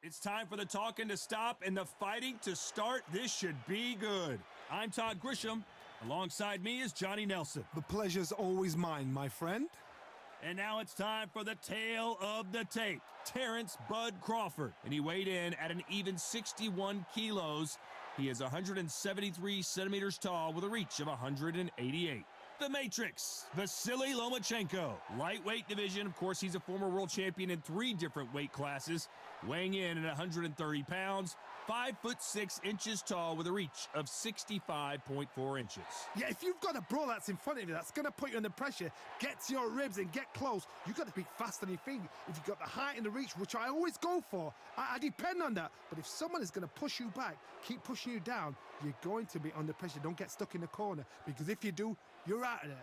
It's time for the talking to stop and the fighting to start. This should be good. I'm Todd Grisham. Alongside me is Johnny Nelson. The pleasure's always mine, my friend. And now it's time for the tale of the tape. Terrence Bud Crawford. And he weighed in at an even 61 kilos. He is 173 centimeters tall with a reach of 188. The Matrix, Vasily Lomachenko. Lightweight division, of course, he's a former world champion in 3 different weight classes. Weighing in at 130 pounds, 5'6" tall with a reach of 65.4 inches. Yeah, if you've got a bro that's in front of you that's going to put you under pressure, get to your ribs and get close, you've got to be fast on your feet. If you've got the height and the reach, which I always go for, I depend on that. But if someone is going to push you back, keep pushing you down, you're going to be under pressure. Don't get stuck in the corner, because if you do, you're out of there.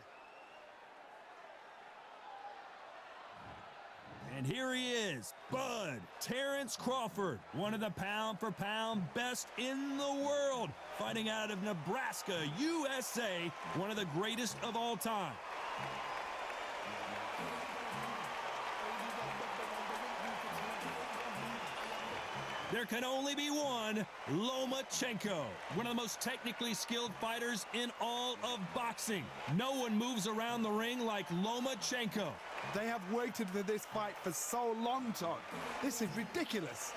And here he is, Bud Terrence Crawford, one of the pound-for-pound best in the world, fighting out of Nebraska, USA, one of the greatest of all time. There can only be one, Lomachenko, one of the most technically skilled fighters in all of boxing. No one moves around the ring like Lomachenko. They have waited for this fight for so long, Todd. This is ridiculous.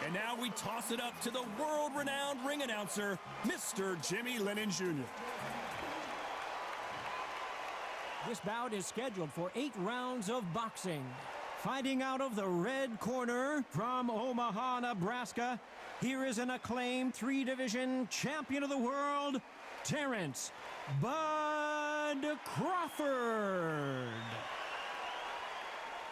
And now we toss it up to the world-renowned ring announcer, Mr. Jimmy Lennon Jr. This bout is scheduled for 8 rounds of boxing. Fighting out of the red corner from Omaha, Nebraska, here is an acclaimed 3-division champion of the world, Terrence Bud Crawford.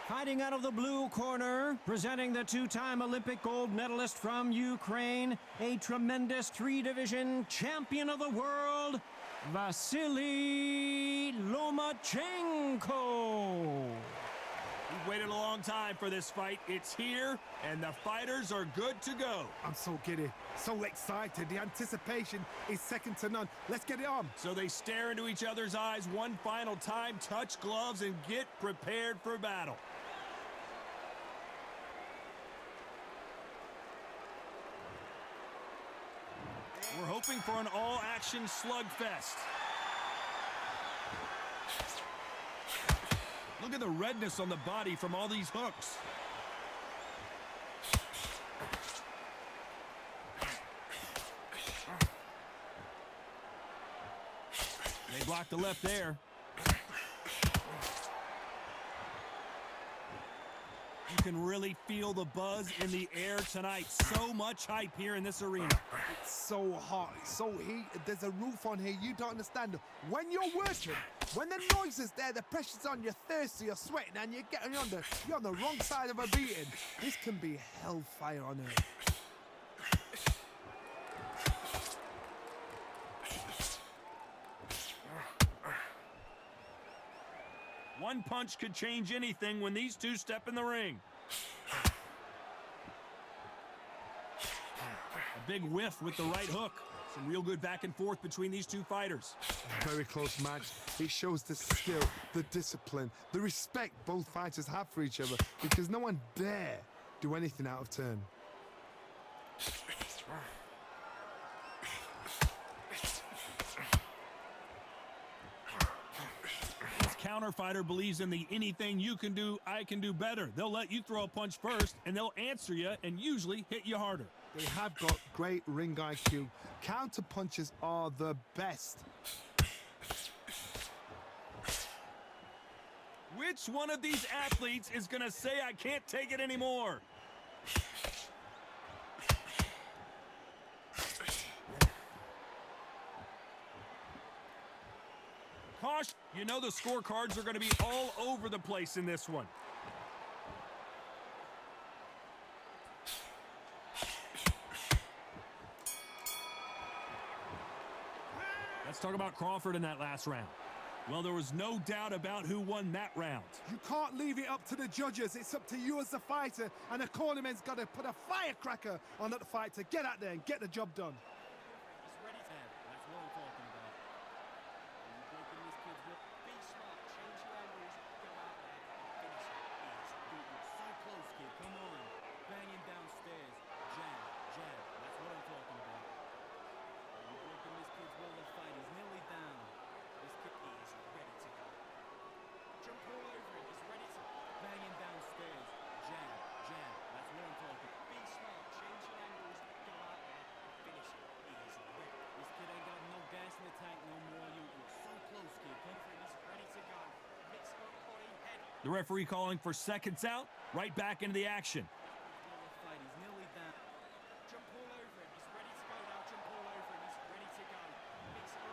Fighting out of the blue corner, presenting the 2-time Olympic gold medalist from Ukraine, a tremendous 3-division champion of the world, Vasily Lomachenko. We've waited a long time for this fight. It's here, and the fighters are good to go. I'm so giddy, so excited. The anticipation is second to none. Let's get it on. So they stare into each other's eyes one final time, touch gloves, and get prepared for battle. We're hoping for an all-action slugfest. Look at the redness on the body from all these hooks. They blocked the left there. You can really feel the buzz in the air tonight. So much hype here in this arena. It's so hot, it's so heated. There's a roof on here you don't understand. When you're working, when the noise is there, the pressure's on, you're thirsty, you're sweating, and you're on the wrong side of a beating. This can be hellfire on earth. One punch could change anything when these two step in the ring. A big whiff with the right hook. Some real good back and forth between these two fighters. Very close match. It shows the skill, the discipline, the respect both fighters have for each other, because no one dare do anything out of turn. Counter fighter believes in the anything you can do, I can do better. They'll let you throw a punch first, and they'll answer you and usually hit you harder. They have got great ring IQ. Counter punches are the best. Which one of these athletes is going to say, I can't take it anymore? Caution, you know the scorecards are going to be all over the place in this one. Let's talk about Crawford in that last round. Well, there was no doubt about who won that round. You can't leave it up to the judges. It's up to you as the fighter, and the cornerman's got to put a firecracker on that fight to get out there and get the job done. Come on, banging downstairs. The referee calling for seconds out, right back into the action. He's nearly there. Jump all over him. He's ready to go now. Jump all over him. He's ready to go. Mix it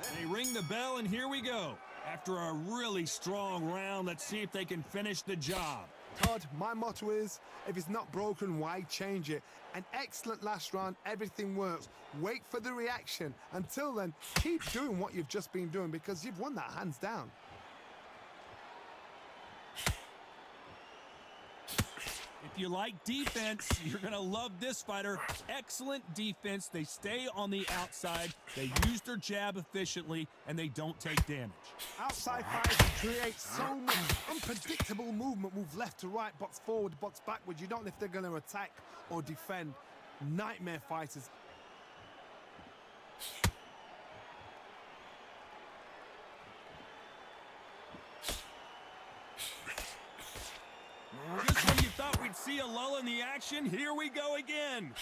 up. They ring the bell, and here we go. After a really strong round, let's see if they can finish the job. Todd, my motto is, if it's not broken, why change it? An excellent last round, everything works. Wait for the reaction. Until then, keep doing what you've just been doing because you've won that hands down. If you like defense, you're going to love this fighter. Excellent defense. They stay on the outside. They use their jab efficiently, and they don't take damage. Outside fighters create so much unpredictable movement. Move left to right, box forward, box backwards. You don't know if they're going to attack or defend. Nightmare fighters. Just when you thought we'd see a lull in the action, here we go again.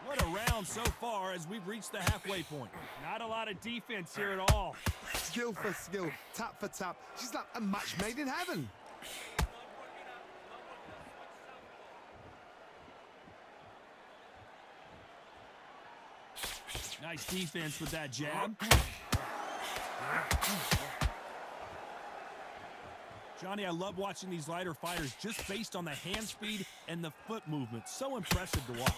What a round so far as we've reached the halfway point. Not a lot of defense here at all. Skill for skill, tap for tap. She's like a match made in heaven. Nice defense with that jab. Johnny, I love watching these lighter fighters just based on the hand speed and the foot movement. So impressive to watch.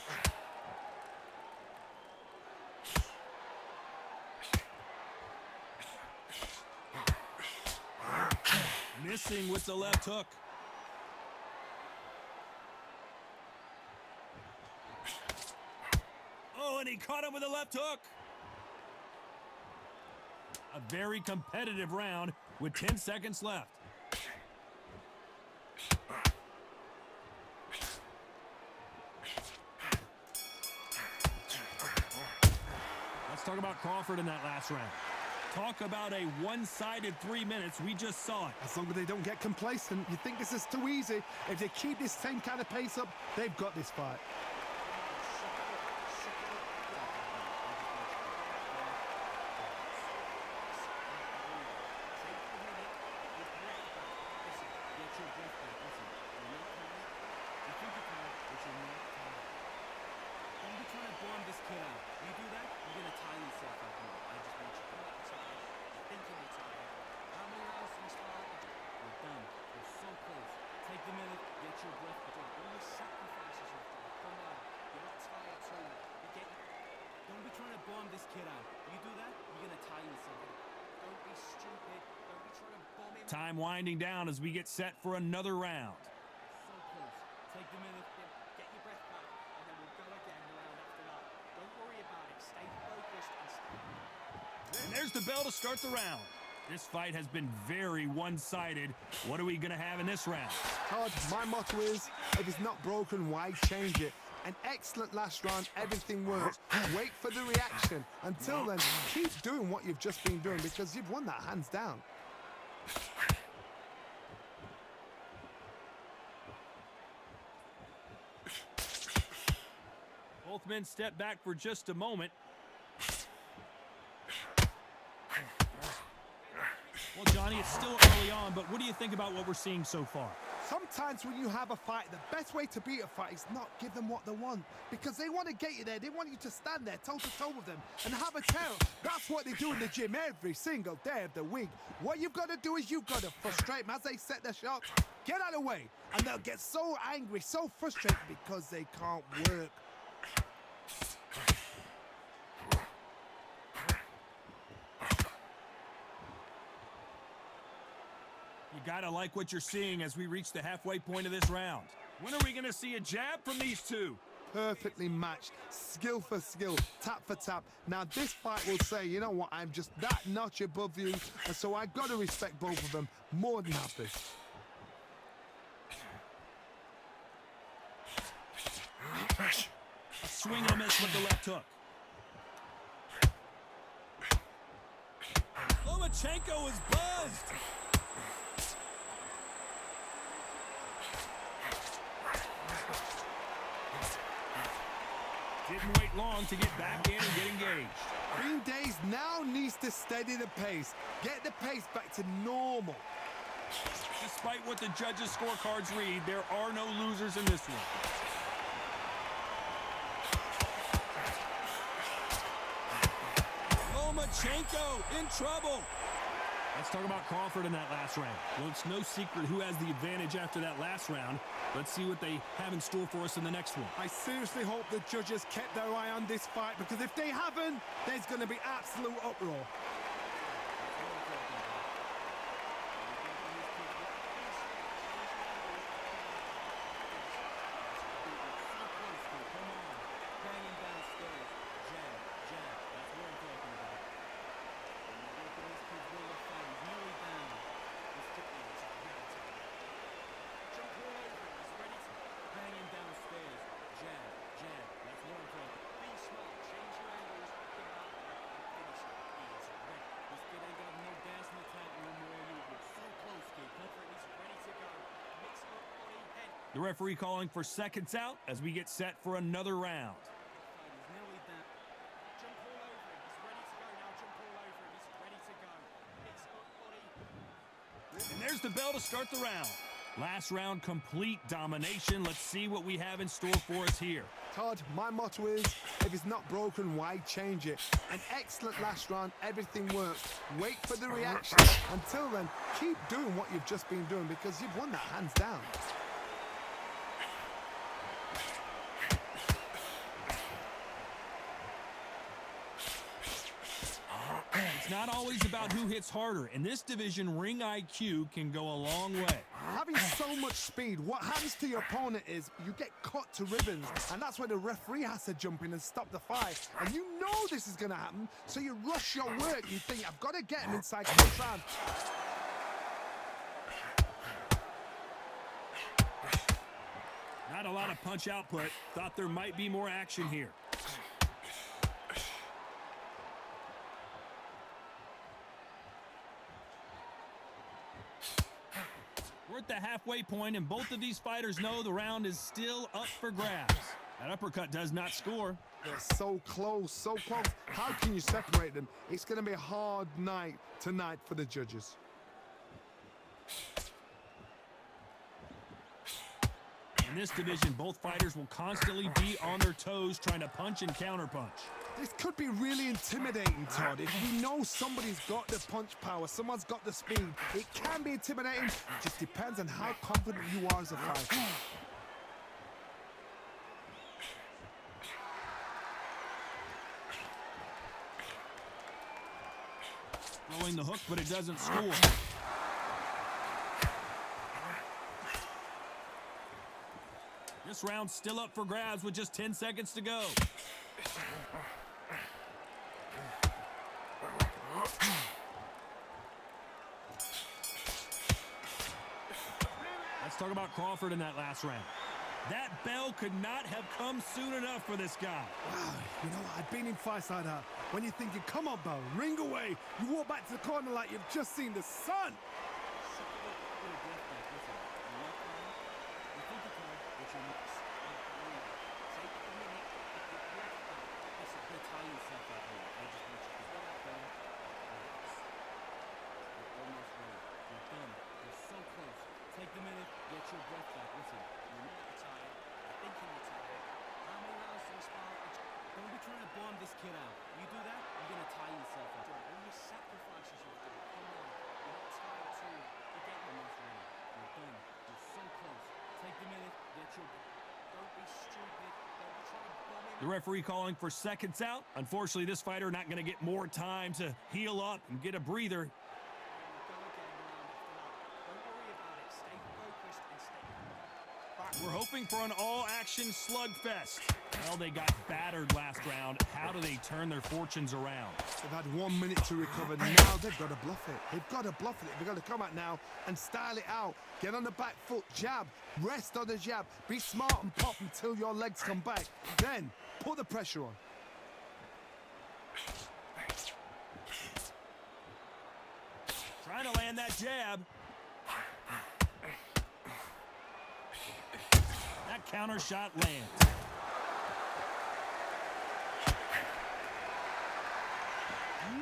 Missing with the left hook. Oh, and he caught him with a left hook. A very competitive round with 10 seconds left. Let's talk about Crawford in that last round. Talk about a one-sided 3 minutes. We just saw it. As long as they don't get complacent, you think this is too easy. If they keep this same kind of pace up, they've got this fight. Time winding down as we get set for another round. So close. Take the minute, get your breath back, and then we'll go again the round after that. Don't worry about it. Stay focused and stay. And there's the bell to start the round. This fight has been very one-sided. What are we going to have in this round? Todd, my motto is, if it's not broken, why change it? An excellent last round, everything works. Wait for the reaction. Until then, keep doing what you've just been doing because you've won that hands down. Both men step back for just a moment. Well, Johnny, it's still early on, but what do you think about what we're seeing so far? Sometimes when you have a fight, the best way to beat a fight is not give them what they want. Because they want to get you there. They want you to stand there toe-to-toe with them and have a tell. That's what they do in the gym every single day of the week. What you've got to do is you've got to frustrate them as they set their shots. Get out of the way. And they'll get so angry, so frustrated because they can't work. You gotta like what you're seeing as we reach the halfway point of this round. When are we gonna see a jab from these two? Perfectly matched, skill for skill, tap for tap. Now this fight will say, you know what, I'm just that notch above you, and so I gotta respect both of them more than happy. A swing and a miss with the left hook. Lomachenko is buzzed. Didn't wait long to get back in and get engaged. Green Days now needs to steady the pace. Get the pace back to normal. Despite what the judges' scorecards read, there are no losers in this one. Lomachenko in trouble. Let's talk about Crawford in that last round. Well, it's no secret who has the advantage after that last round. Let's see what they have in store for us in the next one. I seriously hope the judges kept their eye on this fight, because if they haven't, there's going to be absolute uproar. The referee calling for seconds out as we get set for another round. And there's the bell to start the round. Last round, complete domination. Let's see what we have in store for us here. Todd, my motto is, if it's not broken, why change it? An excellent last round, everything works. Wait for the reaction. Until then, keep doing what you've just been doing, because you've won that hands down. It's not always about who hits harder. In this division, ring IQ can go a long way. Having so much speed, what happens to your opponent is you get cut to ribbons, and that's where the referee has to jump in and stop the fight. And you know this is going to happen, so you rush your work. You think, I've got to get him inside the round. Not a lot of punch output. Thought there might be more action here. We're at the halfway point, and both of these fighters know the round is still up for grabs. That uppercut does not score. They're so close, so close. How can you separate them? It's going to be a hard night tonight for the judges. In this division, both fighters will constantly be on their toes trying to punch and counterpunch. This could be really intimidating, Todd. If you know somebody's got the punch power, someone's got the speed, it can be intimidating. It just depends on how confident you are as a fighter. Throwing the hook, but it doesn't score. This round's still up for grabs with just 10 seconds to go. Let's talk about Crawford in that last round. That bell could not have come soon enough for this guy. Wow, you know, I've been in fights like that. When you're thinking, come on, bell, ring away. You walk back to the corner like you've just seen the sun. Take the minute, get your breath back. Listen, you're not retired. I think you're retired. How many rounds do you spar? Don't be trying to bomb this kid out. You do that, you're going to tie yourself out. All your sacrifices you've done. Come on. You're not tired too. Forget the next round. You're done. You're so close. Take the minute, get your breath. Don't be stupid. Don't be trying to bomb him. The referee calling for seconds out. Unfortunately, this fighter not going to get more time to heal up and get a breather. We're hoping for an all-action slugfest. Well, they got battered last round. How do they turn their fortunes around? They've had 1 minute to recover. Now they've got to bluff it. They've got to bluff it. They've got to come out now and style it out. Get on the back foot, jab, rest on the jab. Be smart and pop until your legs come back. Then put the pressure on. Trying to land that jab. That counter shot lands.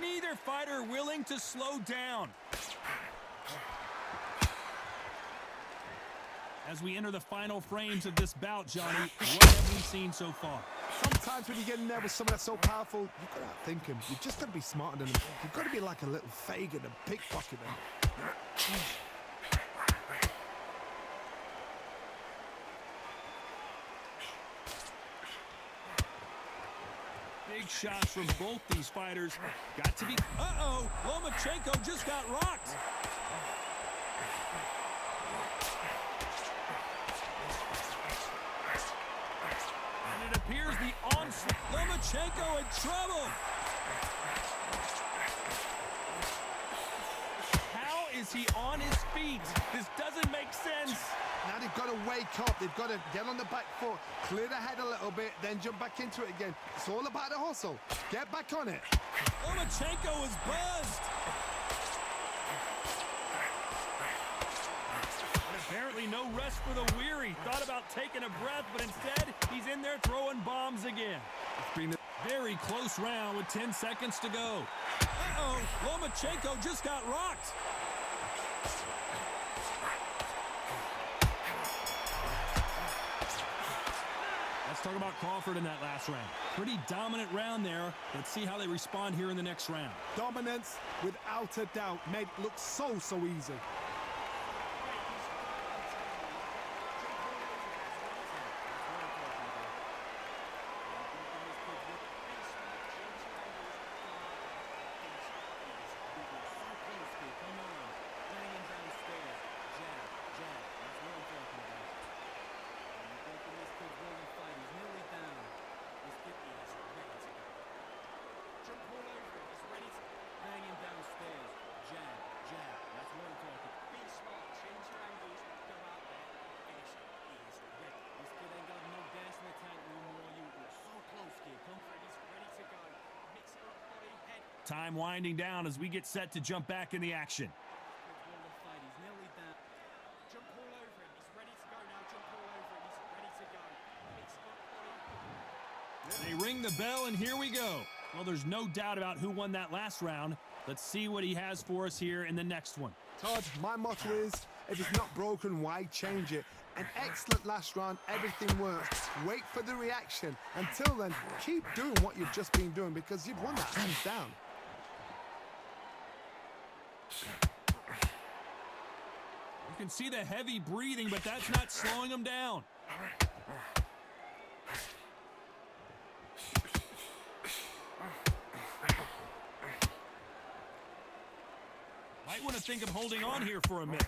Neither fighter willing to slow down. As we enter the final frames of this bout, Johnny, what have we seen so far? Sometimes when you get in there with someone that's so powerful, you've got to outthink him. You've just got to be smarter than him. You've got to be like a little Fagin and pickpocket him. Big shots from both these fighters. Got to be... Uh-oh! Lomachenko just got rocked. And it appears the onslaught... Lomachenko in trouble! How is he on his feet? This doesn't make sense. Now they've got to wake up. They've got to get on the back foot, clear the head a little bit, then jump back into it again. It's all about the hustle. Get back on it. Lomachenko is buzzed. And apparently no rest for the weary. Thought about taking a breath, but instead he's in there throwing bombs again. It's been a Very close round with 10 seconds to go. Uh-oh, Lomachenko just got rocked. Let's talk about Crawford in that last round. Pretty dominant round there. Let's see how they respond here in the next round. dominance, without a doubt, made it look so easy. Time winding down as we get set to jump back in the action. They ring the bell, and here we go. Well, there's no doubt about who won that last round. Let's see what he has for us here in the next one. Todd, my motto is, if it's not broken, why change it? An excellent last round, everything works. Wait for the reaction. Until then, keep doing what you've just been doing because you've won that hands down. You can see the heavy breathing, but that's not slowing him down. Might want to think of holding on here for a minute.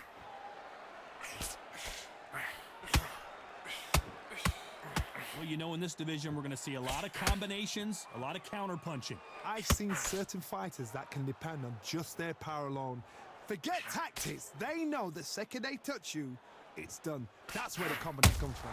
Well, you know, in this division, we're going to see a lot of combinations, a lot of counter-punching. I've seen certain fighters that can depend on just their power alone. Forget tactics. They know the second they touch you, it's done. That's where the confidence comes from.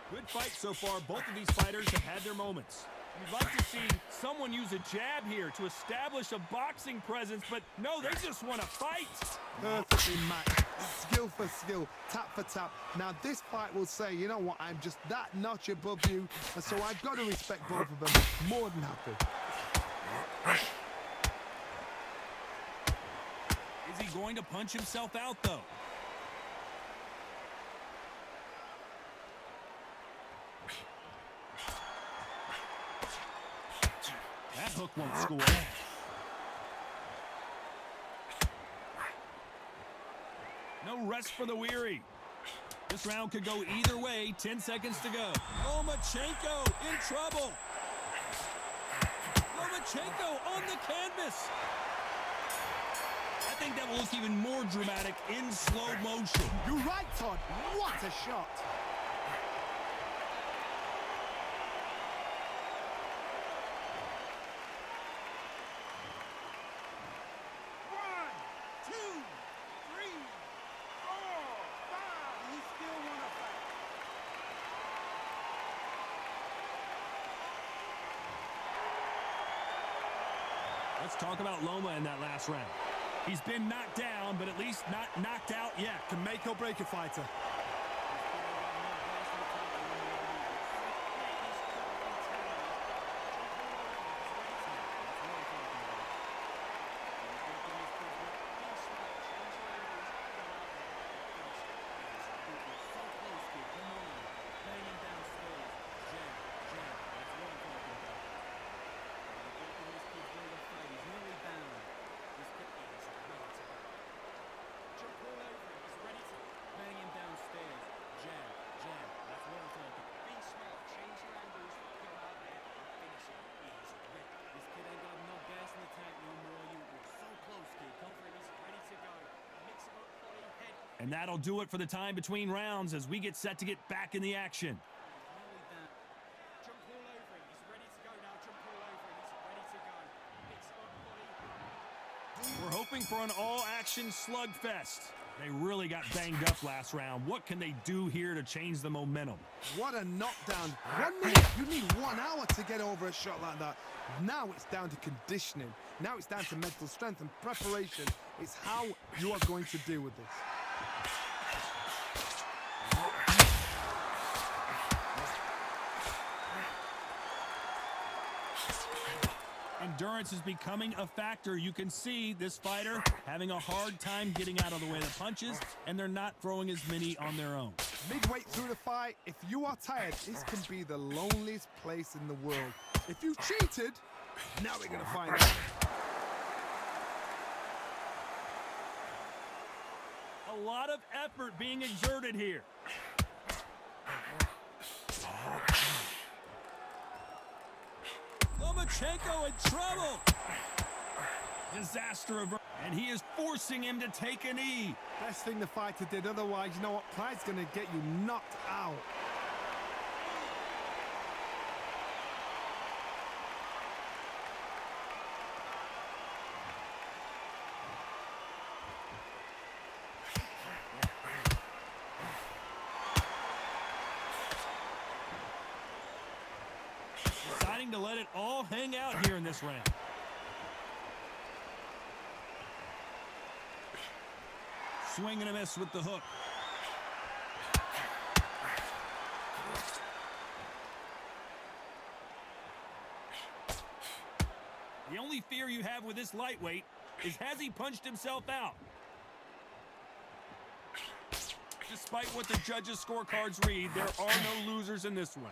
Good fight so far. Both of these fighters have had their moments. You'd like to see someone use a jab here to establish a boxing presence, but no, they just want to fight. Perfectly matched. Skill for skill, tap for tap. Now this fight will say, you know what, I'm just that notch above you, and so I've got to respect both of them. More than happy. Is he going to punch himself out, though? That hook won't score. No rest for the weary. This round could go either way. 10 seconds to go. Lomachenko in trouble. Lomachenko on the canvas. I think that will look even more dramatic in slow motion. You're right, Todd. What a shot. Let's talk about Loma in that last round. He's been knocked down, but at least not knocked out yet. Can make or break a fighter. And that'll do it for the time between rounds as we get set to get back in the action. We're hoping for an all-action slugfest. They really got banged up last round. What can they do here to change the momentum? What a knockdown. 1 minute. You need 1 hour to get over a shot like that. Now it's down to conditioning. Now it's down to mental strength and preparation. It's how you are going to deal with this. Endurance is becoming a factor. You can see this fighter having a hard time getting out of the way of the punches, and they're not throwing as many on their own. Midway through the fight, if you are tired, this can be the loneliest place in the world. If you cheated, now we're going to find out. A lot of effort being exerted here. Lomachenko in trouble. Disaster averted. And he is forcing him to take a knee. Best thing the fighter did, otherwise, you know what? Pride's going to get you knocked out. Deciding to let it all hang out here in this round. Swing and a miss with the hook. The only fear you have with this lightweight is, has he punched himself out? Despite what the judges' scorecards read, there are no losers in this one.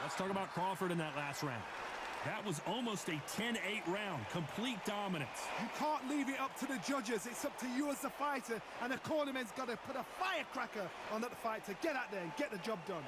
Let's talk about Crawford in that last round. That was almost a 10-8 round, complete dominance. You can't leave it up to the judges. It's up to you as the fighter, and the cornerman's got to put a firecracker on that fight to get out there and get the job done.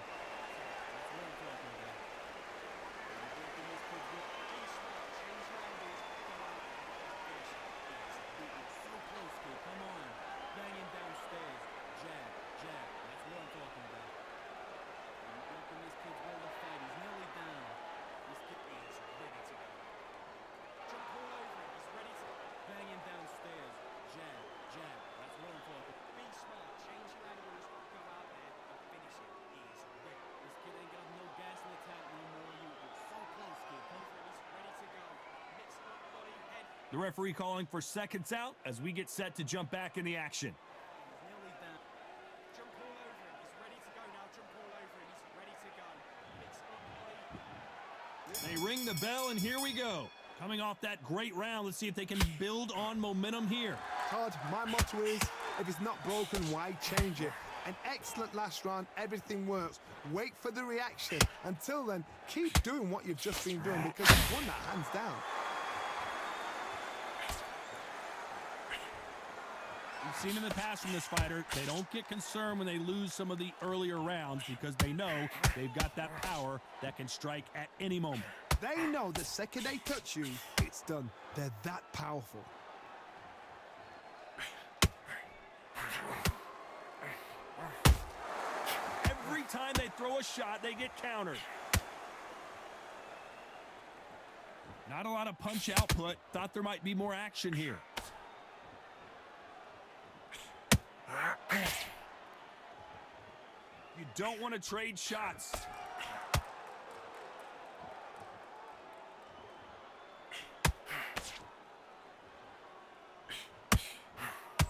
The referee calling for seconds out as we get set to jump back in the action. They ring the bell, and here we go. Coming off that great round, let's see if they can build on momentum here. Todd, my motto is, if it's not broken, why change it? An excellent last round, everything works. Wait for the reaction. Until then, keep doing what you've just been doing because you've won that hands down. We've seen in the past from this fighter, they don't get concerned when they lose some of the earlier rounds because they know they've got that power that can strike at any moment. They know the second they touch you, it's done. They're that powerful. Every time they throw a shot, they get countered. Not a lot of punch output. Thought there might be more action here. You don't want to trade shots.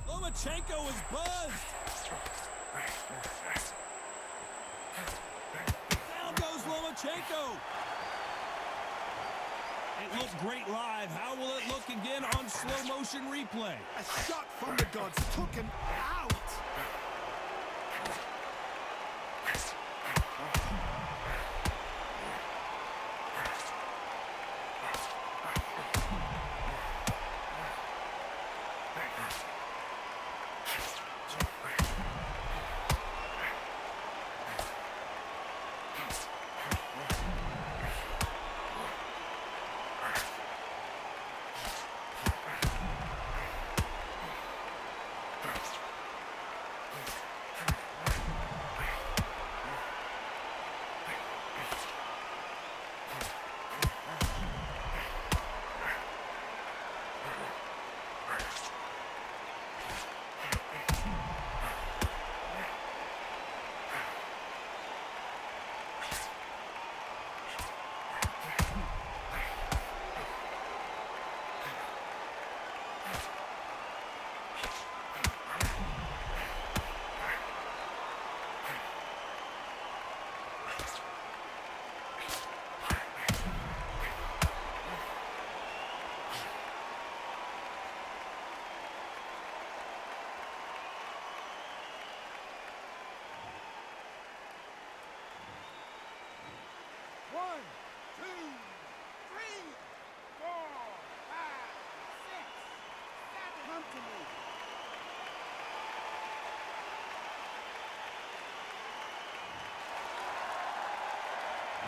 Lomachenko is buzzed. Down goes Lomachenko. It looked great live. How will it look again on slow motion replay? A shot from the gods took him out.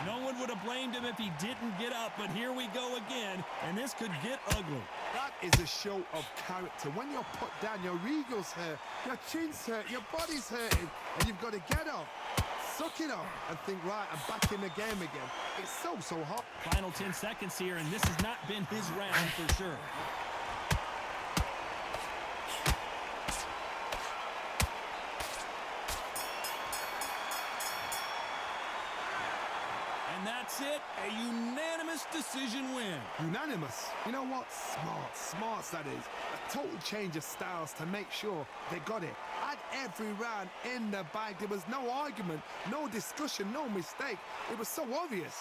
No one would have blamed him if he didn't get up, but here we go again, and this could get ugly. That is a show of character. When you're put down, your ego's hurt, your chin's hurt, your body's hurting, and you've got to get up, suck it up, and think, right, I'm back in the game again. It's so hot. Final 10 seconds here, and this has not been his round for sure. And that's it, a unanimous decision win. Unanimous. You know what? Smarts that is. A total change of styles to make sure they got it. Had every round in the bag. There was no argument, no discussion, no mistake. It was so obvious.